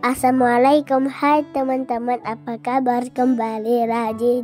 Assalamualaikum, hai teman-teman, apa kabar? Kembali lagi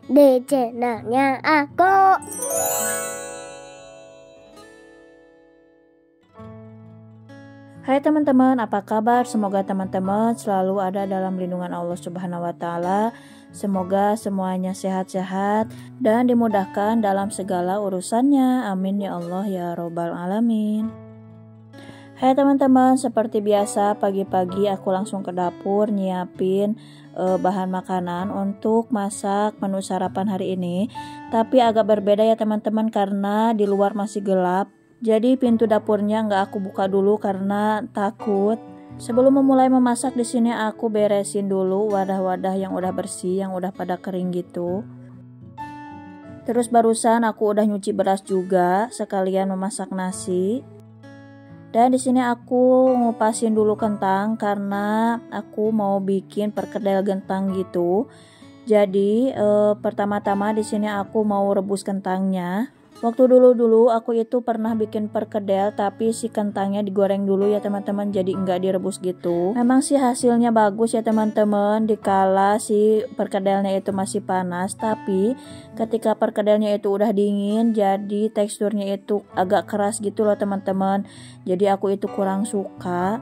di channelnya aku. Hai teman-teman, apa kabar? Semoga teman-teman selalu ada dalam lindungan Allah Subhanahu wa Ta'ala. Semoga semuanya sehat-sehat dan dimudahkan dalam segala urusannya. Amin ya Allah ya Robbal Alamin. Hai teman-teman, seperti biasa pagi-pagi aku langsung ke dapur nyiapin bahan makanan untuk masak menu sarapan hari ini. Tapi agak berbeda ya teman-teman karena di luar masih gelap. Jadi pintu dapurnya nggak aku buka dulu karena takut. Sebelum memulai memasak di sini aku beresin dulu wadah-wadah yang udah bersih, yang udah pada kering gitu. Terus barusan aku udah nyuci beras juga, sekalian memasak nasi. Dan di sini aku ngupasin dulu kentang karena aku mau bikin perkedel kentang gitu. Jadi pertama-tama di sini aku mau rebus kentangnya. Waktu dulu aku itu pernah bikin perkedel tapi si kentangnya digoreng dulu ya teman-teman, jadi enggak direbus gitu. Memang sih hasilnya bagus ya teman-teman dikala si perkedelnya itu masih panas, tapi ketika perkedelnya itu udah dingin jadi teksturnya itu agak keras gitu loh teman-teman. Jadi aku itu kurang suka.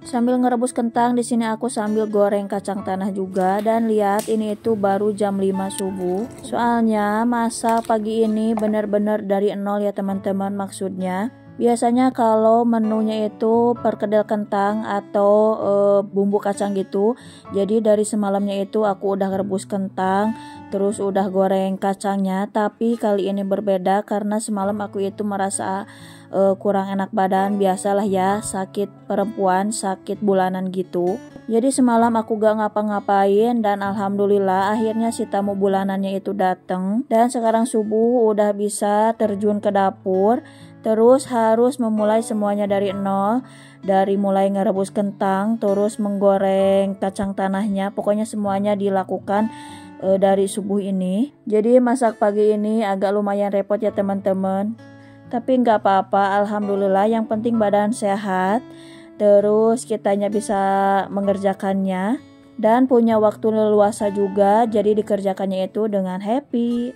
Sambil ngerebus kentang di sini aku sambil goreng kacang tanah juga, dan lihat ini itu baru jam 5 subuh. Soalnya masak pagi ini benar-benar dari nol ya teman-teman, maksudnya. Biasanya kalau menunya itu perkedel kentang atau bumbu kacang gitu. Jadi dari semalamnya itu aku udah rebus kentang, terus udah goreng kacangnya. Tapi kali ini berbeda karena semalam aku itu merasa kurang enak badan, biasalah ya, sakit perempuan, sakit bulanan gitu. Jadi semalam aku gak ngapa-ngapain dan alhamdulillah akhirnya si tamu bulanannya itu datang. Dan sekarang subuh udah bisa terjun ke dapur. Terus harus memulai semuanya dari nol, dari mulai ngerebus kentang, terus menggoreng kacang tanahnya, pokoknya semuanya dilakukan dari subuh ini. Jadi masak pagi ini agak lumayan repot ya teman-teman. Tapi nggak apa-apa, alhamdulillah yang penting badan sehat, terus kitanya bisa mengerjakannya dan punya waktu leluasa juga, jadi dikerjakannya itu dengan happy.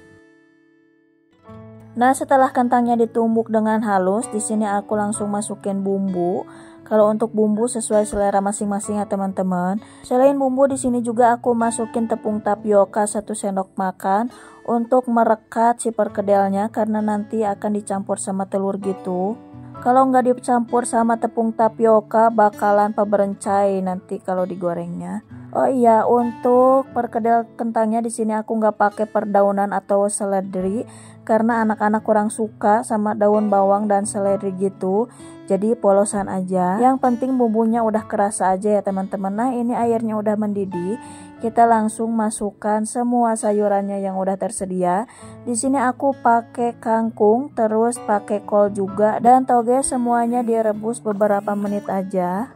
Nah, setelah kentangnya ditumbuk dengan halus, di sini aku langsung masukin bumbu. Kalau untuk bumbu sesuai selera masing-masing ya teman-teman. Selain bumbu di sini juga aku masukin tepung tapioka 1 sendok makan untuk merekat si perkedelnya karena nanti akan dicampur sama telur gitu. Kalau nggak dicampur sama tepung tapioka bakalan peberencai nanti kalau digorengnya. Oh iya, untuk perkedel kentangnya di sini aku nggak pakai perdaunan atau seledri karena anak-anak kurang suka sama daun bawang dan seledri gitu. Jadi polosan aja. Yang penting bumbunya udah kerasa aja ya teman-teman. Nah, ini airnya udah mendidih. Kita langsung masukkan semua sayurannya yang udah tersedia. Di sini aku pakai kangkung, terus pakai kol juga, dan toge, semuanya direbus beberapa menit aja.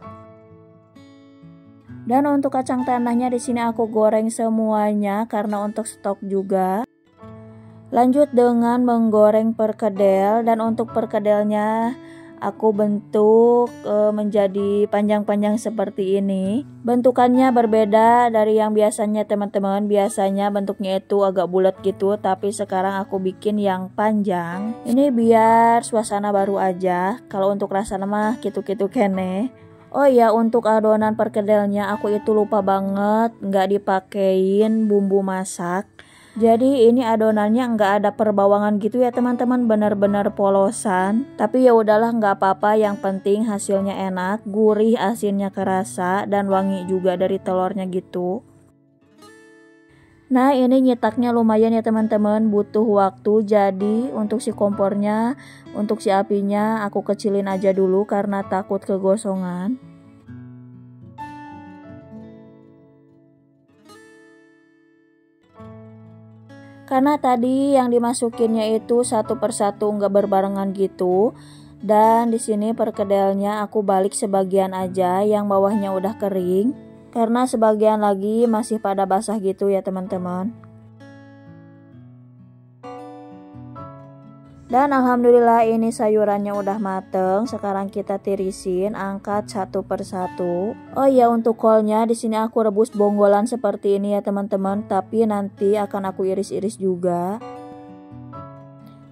Dan untuk kacang tanahnya di sini aku goreng semuanya karena untuk stok juga. Lanjut dengan menggoreng perkedel, dan untuk perkedelnya aku bentuk menjadi panjang-panjang seperti ini. Bentukannya berbeda dari yang biasanya teman-teman. Biasanya bentuknya itu agak bulat gitu, tapi sekarang aku bikin yang panjang. Ini biar suasana baru aja. Kalau untuk rasanya mah gitu-gitu kene. Oh iya, untuk adonan perkedelnya aku itu lupa banget nggak dipakein bumbu masak. Jadi ini adonannya nggak ada perbawangan gitu ya teman-teman, benar-benar polosan. Tapi ya udahlah, nggak apa-apa, yang penting hasilnya enak, gurih, asinnya kerasa, dan wangi juga dari telurnya gitu. Nah, ini nyetaknya lumayan ya teman-teman, butuh waktu. Jadi untuk si kompornya, untuk si apinya aku kecilin aja dulu karena takut kegosongan. Karena tadi yang dimasukinnya itu satu persatu nggak berbarengan gitu. Dan di sini perkedelnya aku balik sebagian aja, yang bawahnya udah kering. Karena sebagian lagi masih pada basah gitu ya teman-teman. Dan alhamdulillah ini sayurannya udah mateng. Sekarang kita tirisin, angkat satu persatu. Oh iya, untuk kolnya di sini aku rebus bonggolan seperti ini ya teman-teman, tapi nanti akan aku iris-iris juga.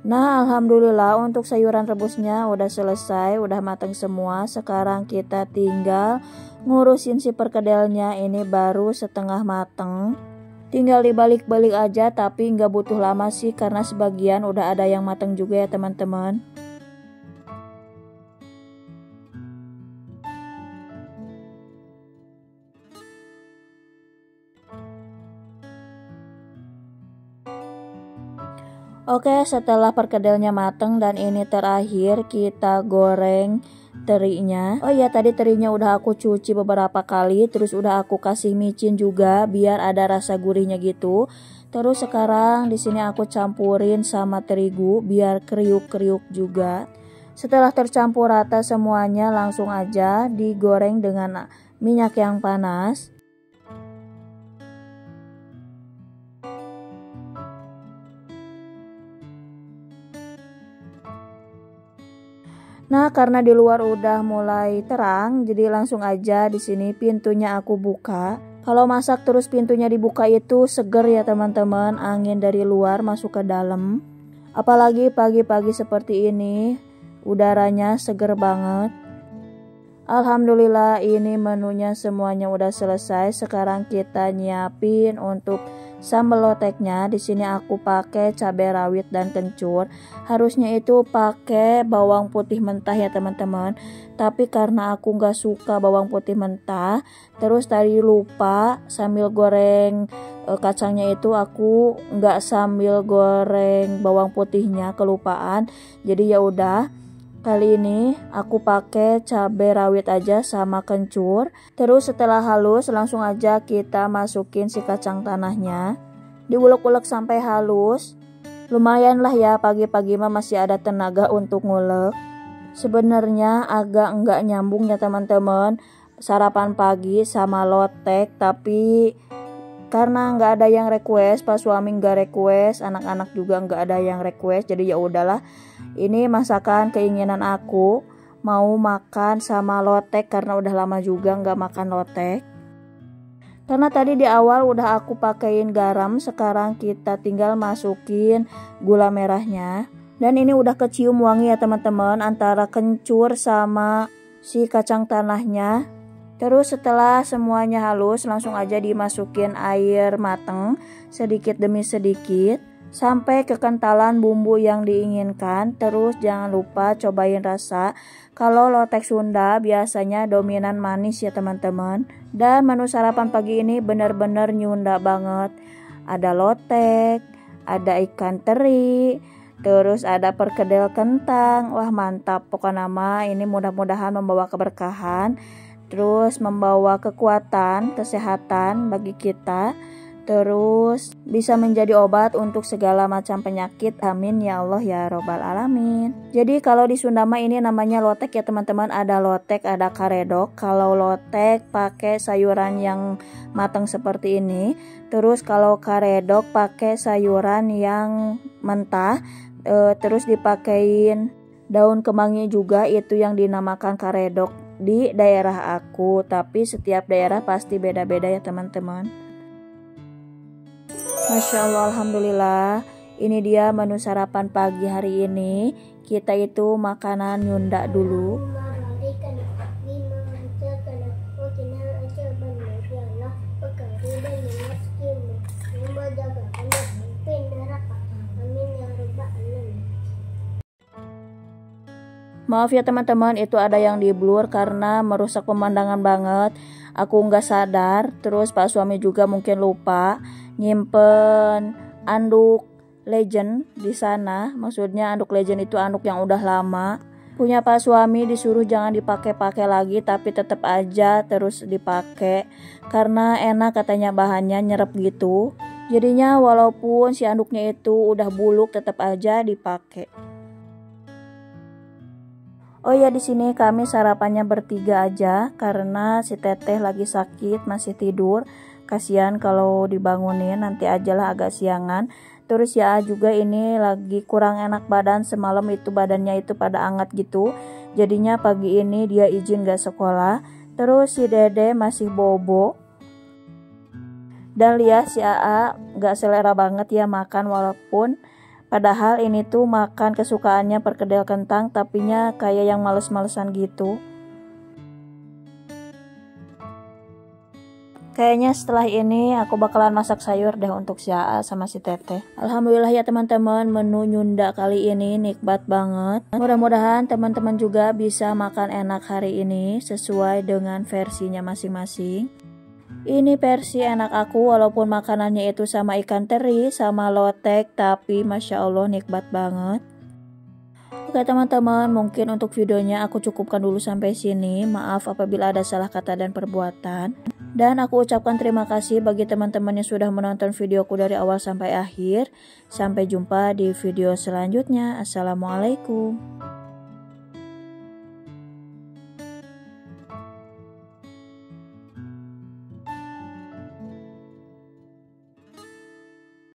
Nah, alhamdulillah untuk sayuran rebusnya udah selesai, udah mateng semua. Sekarang kita tinggal ngurusin si perkedelnya, ini baru setengah mateng. Tinggal dibalik-balik aja, tapi nggak butuh lama sih karena sebagian udah ada yang mateng juga ya teman-teman. Oke, setelah perkedelnya mateng dan ini terakhir kita goreng terinya. Oh iya, tadi terinya udah aku cuci beberapa kali, terus udah aku kasih micin juga biar ada rasa gurihnya gitu. Terus sekarang di sini aku campurin sama terigu biar kriuk-kriuk juga. Setelah tercampur rata semuanya, langsung aja digoreng dengan minyak yang panas. Nah, karena di luar udah mulai terang, jadi langsung aja di sini pintunya aku buka. Kalau masak terus pintunya dibuka itu seger ya teman-teman, angin dari luar masuk ke dalam. Apalagi pagi-pagi seperti ini, udaranya seger banget. Alhamdulillah ini menunya semuanya udah selesai. Sekarang kita nyiapin untuk sambal loteknya. Di sini aku pakai cabai rawit dan kencur. Harusnya itu pakai bawang putih mentah ya teman-teman. Tapi karena aku nggak suka bawang putih mentah, terus tadi lupa sambil goreng kacangnya itu aku nggak sambil goreng bawang putihnya, kelupaan. Jadi ya udah. Kali ini aku pakai cabai rawit aja sama kencur. Terus setelah halus langsung aja kita masukin si kacang tanahnya. Diulek-ulek sampai halus. Lumayan lah ya, pagi-pagi mah masih ada tenaga untuk ngulek. Sebenarnya agak enggak nyambung ya teman-teman, sarapan pagi sama lotek, tapi karena nggak ada yang request, pas suami nggak request, anak-anak juga nggak ada yang request, jadi ya udahlah. Ini masakan keinginan aku, mau makan sama lotek karena udah lama juga nggak makan lotek. Karena tadi di awal udah aku pakein garam, sekarang kita tinggal masukin gula merahnya. Dan ini udah kecium wangi ya teman-teman, antara kencur sama si kacang tanahnya. Terus setelah semuanya halus, langsung aja dimasukin air mateng sedikit demi sedikit sampai kekentalan bumbu yang diinginkan. Terus jangan lupa cobain rasa. Kalau lotek Sunda biasanya dominan manis ya teman-teman. Dan menu sarapan pagi ini benar-benar nyunda banget. Ada lotek, ada ikan teri, terus ada perkedel kentang. Wah mantap, pokoknya nama ini mudah-mudahan membawa keberkahan, terus membawa kekuatan, kesehatan bagi kita, terus bisa menjadi obat untuk segala macam penyakit. Amin ya Allah ya robbal alamin. Jadi kalau di Sunda mah ini namanya lotek ya teman-teman, ada lotek, ada karedok. Kalau lotek pakai sayuran yang matang seperti ini, terus kalau karedok pakai sayuran yang mentah, terus dipakein daun kemangi juga, itu yang dinamakan karedok di daerah aku, tapi setiap daerah pasti beda-beda ya teman-teman. Masya Allah, alhamdulillah. Ini dia menu sarapan pagi hari ini. Kita itu makanan Nyunda dulu. Maaf ya teman-teman, itu ada yang di blur karena merusak pemandangan banget. Aku nggak sadar, terus Pak suami juga mungkin lupa nyimpen anduk legend di sana. Maksudnya anduk legend itu anduk yang udah lama. Punya Pak suami disuruh jangan dipakai-pakai lagi, tapi tetap aja terus dipakai karena enak katanya, bahannya nyerep gitu. Jadinya walaupun si anduknya itu udah buluk tetap aja dipakai. Oh ya, di sini kami sarapannya bertiga aja karena si Teteh lagi sakit, masih tidur. Kasihan kalau dibangunin, nanti ajalah agak siangan. Terus ya juga ini lagi kurang enak badan, semalam itu badannya itu pada anget gitu. Jadinya pagi ini dia izin gak sekolah. Terus si Dede masih bobo. Dan lihat si AA gak selera banget ya makan, walaupun padahal ini tuh makan kesukaannya perkedel kentang, tapinya kayak yang males-malesan gitu. Kayaknya setelah ini aku bakalan masak sayur deh untuk si AA sama si Teteh. Alhamdulillah ya teman-teman, menu nyunda kali ini nikmat banget. Mudah-mudahan teman-teman juga bisa makan enak hari ini sesuai dengan versinya masing-masing. Ini versi enak aku, walaupun makanannya itu sama ikan teri, sama lotek, tapi Masya Allah nikmat banget. Oke teman-teman, mungkin untuk videonya aku cukupkan dulu sampai sini. Maaf apabila ada salah kata dan perbuatan. Dan aku ucapkan terima kasih bagi teman-teman yang sudah menonton videoku dari awal sampai akhir. Sampai jumpa di video selanjutnya. Assalamualaikum.